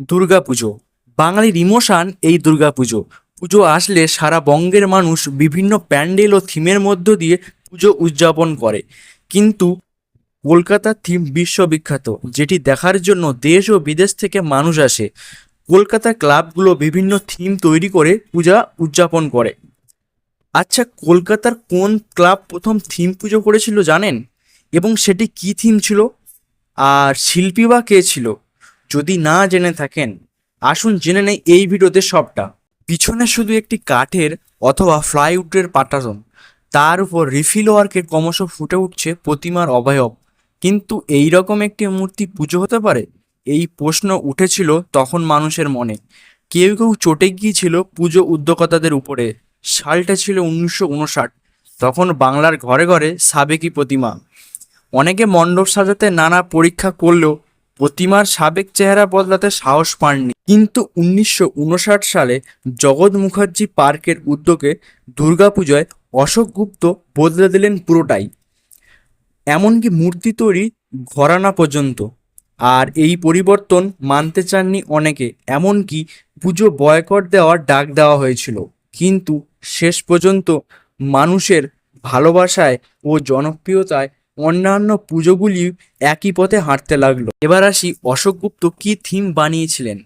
দুর্গাপুজো বাঙালির ইমোশান এই দুর্গাপুজো। পুজো আসলে সারা বঙ্গের মানুষ বিভিন্ন প্যান্ডেল ও থিমের মধ্য দিয়ে পুজো উদযাপন করে। কিন্তু কলকাতার থিম বিশ্ববিখ্যাত, যেটি দেখার জন্য দেশ ও বিদেশ থেকে মানুষ আসে। কলকাতার ক্লাবগুলো বিভিন্ন থিম তৈরি করে পূজা উদযাপন করে। আচ্ছা, কলকাতার কোন ক্লাব প্রথম থিম পুজো করেছিল জানেন? এবং সেটি কী থিম ছিল? আর শিল্পী বা কে ছিল? যদি না জেনে থাকেন, আসুন জেনে নেই এই ভিডিওতে সবটা। পিছনে শুধু একটি কাঠের অথবা ফ্লাইউডের পাটাতন, তার উপর রিফিল ওয়ার্কে ক্রমশ ফুটে উঠছে প্রতিমার অবয়ব। কিন্তু এই রকম একটি মূর্তি পুজো হতে পারে? এই প্রশ্ন উঠেছিল তখন মানুষের মনে। কেউ কেউ চটে গিয়েছিল পুজো উদ্যোক্তাদের উপরে। সালটা ছিল 1959। তখন বাংলার ঘরে ঘরে সাবেকি প্রতিমা। অনেকে মণ্ডপ সাজাতে নানা পরীক্ষা করলেও প্রতিমার সাবেক চেহারা বদলাতে সাহস পাননি। কিন্তু 1959 সালে জগৎ মুখার্জি পার্কের উদ্যোগে দুর্গাপূজায় অশোক গুপ্ত বদলে দিলেন পুরোটাই, এমনকি মূর্তি তৈরি ঘরানা পর্যন্ত। আর এই পরিবর্তন মানতে চাননি অনেকে, এমনকি পুজো বয়কট দেওয়ার ডাক দেওয়া হয়েছিল। কিন্তু শেষ পর্যন্ত মানুষের ভালোবাসায় ও জনপ্রিয়তায় অন্যান্য পুজোগুলি একই পথে হাঁটতে লাগলো। এবার আসি অশোক গুপ্ত কী থিম বানিয়েছিলেন।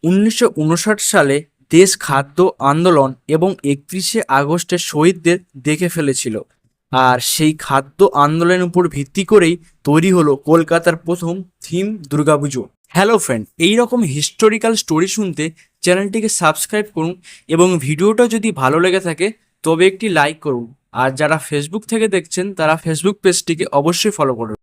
1959 সালে দেশ খাদ্য আন্দোলন এবং 31শে আগস্টের শহীদদের দেখে ফেলেছিল। আর সেই খাদ্য আন্দোলনের উপর ভিত্তি করেই তৈরি হলো কলকাতার প্রথম থিম দুর্গাপুজো। হ্যালো ফ্রেন্ড, এই রকম হিস্টোরিক্যাল স্টোরি শুনতে চ্যানেলটিকে সাবস্ক্রাইব করুন এবং ভিডিওটা যদি ভালো লেগে থাকে তবে একটি লাইক করুন। আর যারা ফেসবুক থেকে দেখছেন তারা ফেসবুক পেজটিকে অবশ্যই ফলো করুন।